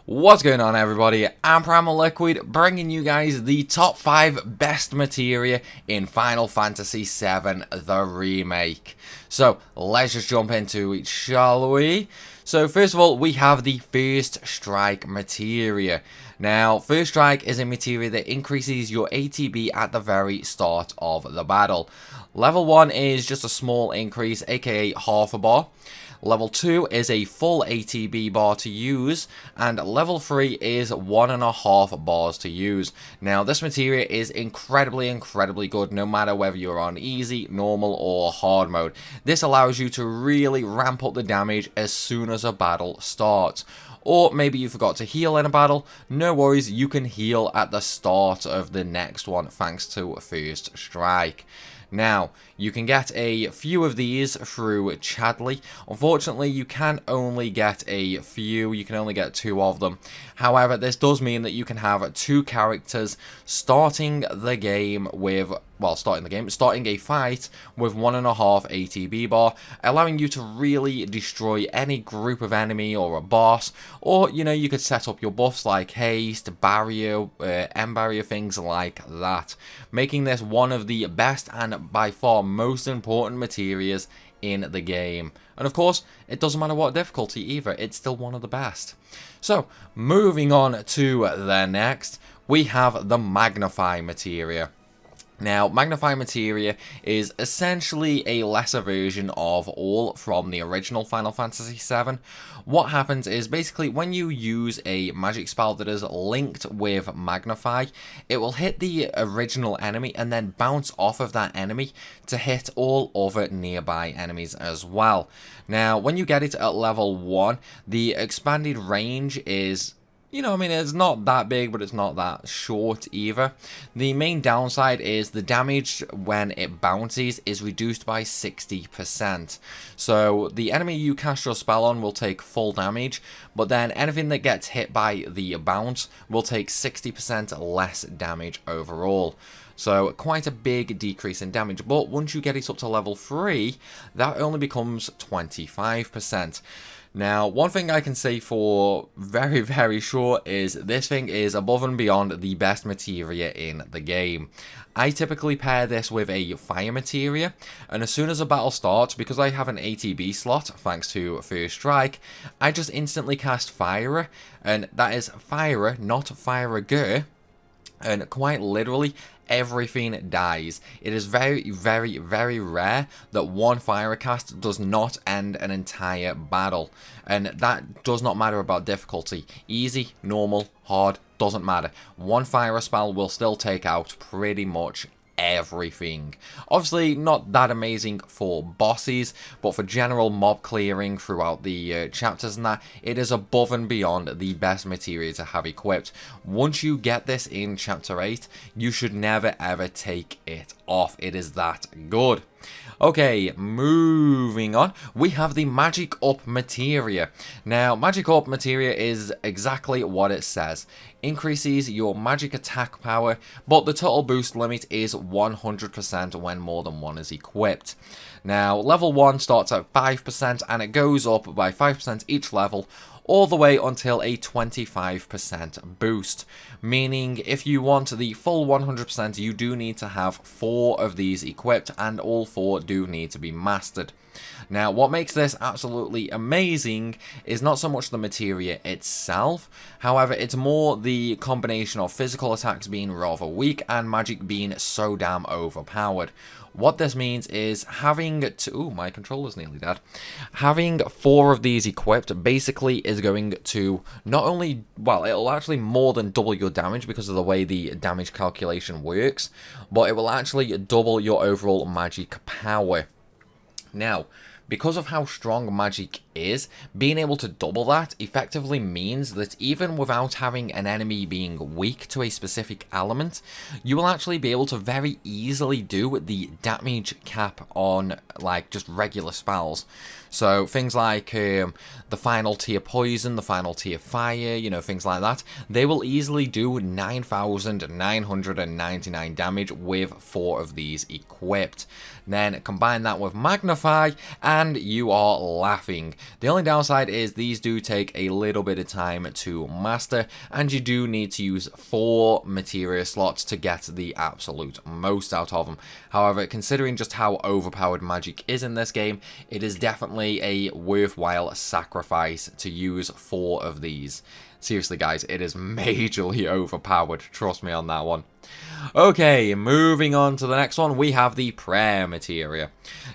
What's going on, everybody? I'm Primal Liquid, bringing you guys the top 5 best materia in Final Fantasy VII, the remake. So, let's just jump into it, shall we? So, first of all, we have the First Strike materia. Now, First Strike is a materia that increases your ATB at the very start of the battle. Level 1 is just a small increase, aka half a bar. Level 2 is a full ATB bar to use, and level 3 is 1.5 bars to use. Now, this materia is incredibly good, no matter whether you're on easy, normal, or hard mode. This allows you to really ramp up the damage as soon as a battle starts. Or maybe you forgot to heal in a battle, no worries, you can heal at the start of the next one thanks to First Strike. Now, you can get a few of these through Chadley. Unfortunately, you can only get a few, you can only get 2 of them. However, this does mean that you can have 2 characters starting a fight with 1.5 ATB bar, allowing you to really destroy any group of enemy or a boss, or, you could set up your buffs like haste, barrier, end barrier, things like that, making this one of the best and by far most important materias in the game. And of course, it doesn't matter what difficulty either, it's still one of the best. So, moving on to the next, we have the Magnify materia. Now, Magnify materia is essentially a lesser version of all from the original Final Fantasy VII. What happens is basically when you use a magic spell that is linked with Magnify, it will hit the original enemy and then bounce off of that enemy to hit all other nearby enemies as well. Now, when you get it at level 1, the expanded range is, it's not that big, but it's not that short either. The main downside is the damage when it bounces is reduced by 60%. So the enemy you cast your spell on will take full damage, but then anything that gets hit by the bounce will take 60% less damage overall. So quite a big decrease in damage, but once you get it up to level 3, that only becomes 25%. Now, one thing I can say for very sure is this thing is above and beyond the best materia in the game. I typically pair this with a fire materia, and as soon as a battle starts, because I have an ATB slot, thanks to First Strike, I just instantly cast Fire, and that is Fire, not Fire-a-gur, and quite literally, everything dies. It is very rare that one fire cast does not end an entire battle. And that does not matter about difficulty. Easy, normal, hard, doesn't matter. One fire spell will still take out pretty much everything. Obviously not that amazing for bosses, but for general mob clearing throughout the chapters and that, it is above and beyond the best materia to have equipped. Once you get this in chapter 8, you should never ever take it off. It is that good. Okay, moving on, we have the Magic Up materia. Now, Magic Up materia is exactly what it says. Increases your magic attack power, but the total boost limit is 100% when more than one is equipped. Now, level 1 starts at 5% and it goes up by 5% each level, all the way until a 25% boost. Meaning, if you want the full 100%, you do need to have 4 of these equipped, and all 4 do need to be mastered. Now, what makes this absolutely amazing is not so much the materia itself, however, it's more the combination of physical attacks being rather weak and magic being so damn overpowered. What this means is having my controller's nearly dead. Having 4 of these equipped basically is going to not only, it'll actually more than double your damage because of the way the damage calculation works, but it will actually double your overall magic power. Now, because of how strong magic is, being able to double that effectively means that even without having an enemy being weak to a specific element, you will actually be able to very easily do the damage cap on, just regular spells. So things like the final tier poison, the final tier fire, things like that, they will easily do 9,999 damage with 4 of these equipped. Then combine that with Magnify, and you are laughing. The only downside is these do take a little bit of time to master, and you do need to use 4 materia slots to get the absolute most out of them. However, considering just how overpowered magic is in this game, it is definitely a worthwhile sacrifice to use 4 of these. Seriously guys, it is majorly overpowered, trust me on that one. Okay, moving on to the next one, we have the prayer materia.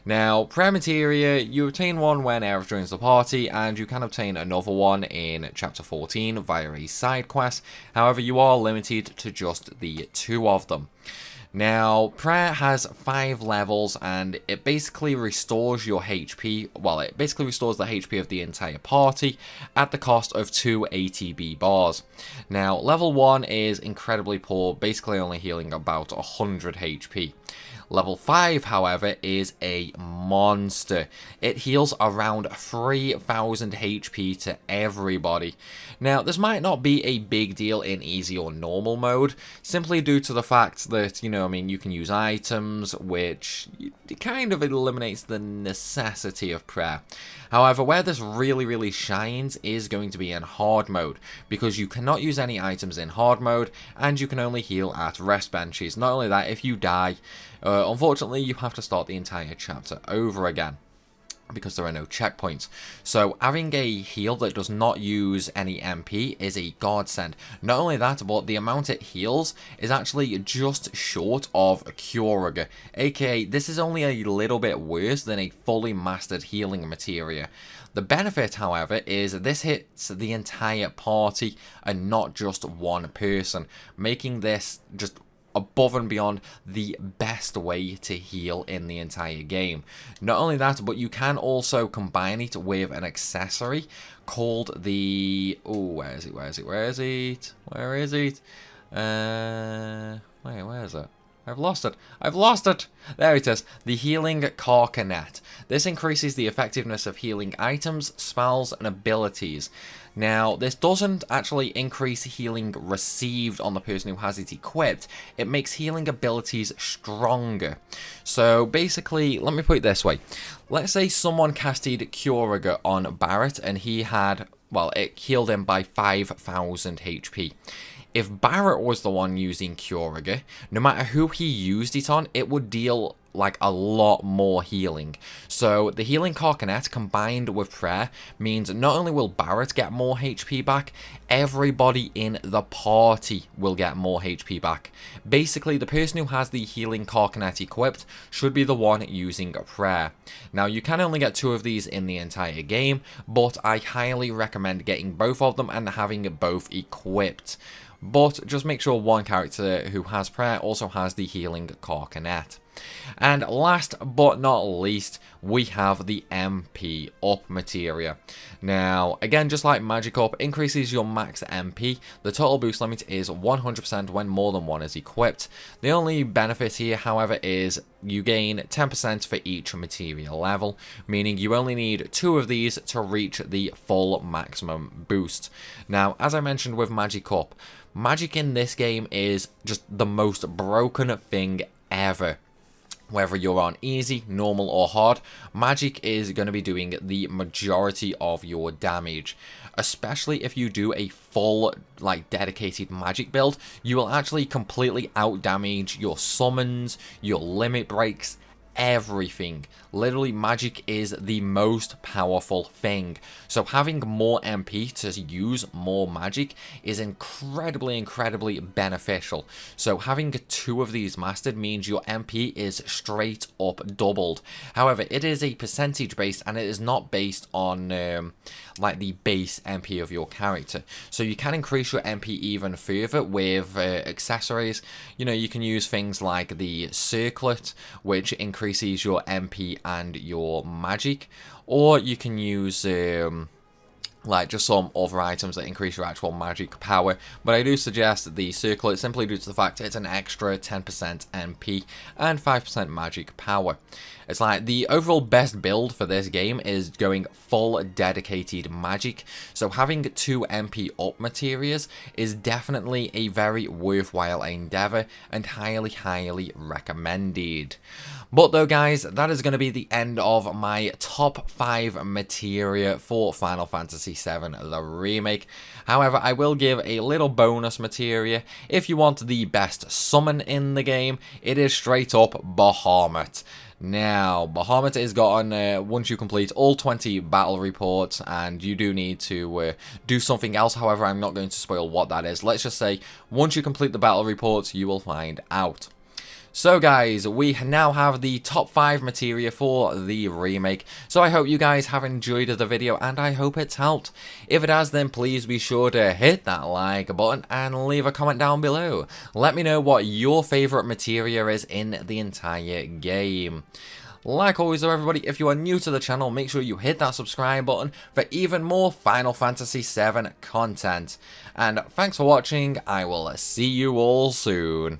Now, prayer materia, you obtain one when Aerith joins the party, and you can obtain another one in chapter 14 via a side quest. However, you are limited to just the 2 of them. Now, prayer has 5 levels, and it basically restores your HP, well, it basically restores the HP of the entire party at the cost of 2 ATB bars. Now, level 1 is incredibly poor, basically only healing about 100 HP. Level 5, however, is a monster. It heals around 3000 HP to everybody. Now, this might not be a big deal in easy or normal mode, simply due to the fact that, you can use items, which kind of eliminates the necessity of prayer. However, where this really shines is going to be in hard mode, because you cannot use any items in hard mode, and you can only heal at rest benches. Not only that, if you die, unfortunately, you have to start the entire chapter over again, because there are no checkpoints. So having a heal that does not use any MP is a godsend. Not only that, but the amount it heals is actually just short of Curaga, aka this is only a little bit worse than a fully mastered healing materia. The benefit, however, is this hits the entire party and not just one person, making this just above and beyond the best way to heal in the entire game. Not only that, but you can also combine it with an accessory called the... Oh, where is it? Where is it? Where is it? Where is it? Wait, where is it? I've lost it. I've lost it! There it is. The Healing Carcanet. This increases the effectiveness of healing items, spells, and abilities. Now, this doesn't actually increase healing received on the person who has it equipped. It makes healing abilities stronger. So, basically, let me put it this way. Let's say someone casted Curaga on Barret, and he had, well, it healed him by 5000 HP. If Barret was the one using Curaga, no matter who he used it on, it would deal like a lot more healing. So the Healing Carcanet combined with prayer means not only will Barret get more HP back, everybody in the party will get more HP back. Basically, the person who has the Healing Carcanet equipped should be the one using prayer. Now, you can only get 2 of these in the entire game, but I highly recommend getting both of them and having both equipped. But just make sure one character who has prayer also has the Healing Carcanet. And last but not least, we have the MP Up materia. Now, again, just like Magic Up, increases your max MP. The total boost limit is 100% when more than one is equipped. The only benefit here, however, is you gain 10% for each materia level, meaning you only need 2 of these to reach the full maximum boost. Now, as I mentioned with Magic Up, magic in this game is just the most broken thing ever. Whether you're on easy, normal, or hard, magic is going to be doing the majority of your damage. Especially if you do a full, dedicated magic build, you will actually completely out-damage your summons, your limit breaks, everything. Literally, magic is the most powerful thing. So having more MP to use more magic is incredibly beneficial. So having 2 of these mastered means your MP is straight up doubled. However, it is a percentage based, and it is not based on the base MP of your character. So you can increase your MP even further with accessories. You can use things like the circlet, which increases your MP and your magic, or you can use just some other items that increase your actual magic power, but I do suggest the circlet simply due to the fact it's an extra 10% MP and 5% magic power. It's like the overall best build for this game is going full dedicated magic, so having 2 MP up Materias is definitely a very worthwhile endeavour and highly recommended. But though guys, that is going to be the end of my top 5 materia for Final Fantasy VII The Remake. However, I will give a little bonus materia. If you want the best summon in the game, it is straight up Bahamut. Now, Bahamut is gotten once you complete all 20 battle reports, and you do need to do something else. However, I'm not going to spoil what that is. Let's just say, once you complete the battle reports, you will find out. So guys, we now have the top 5 materia for the remake, so I hope you guys have enjoyed the video and I hope it's helped. If it has, then please be sure to hit that like button and leave a comment down below. Let me know what your favourite materia is in the entire game. Like always though everybody, if you are new to the channel, make sure you hit that subscribe button for even more Final Fantasy VII content. And thanks for watching, I will see you all soon.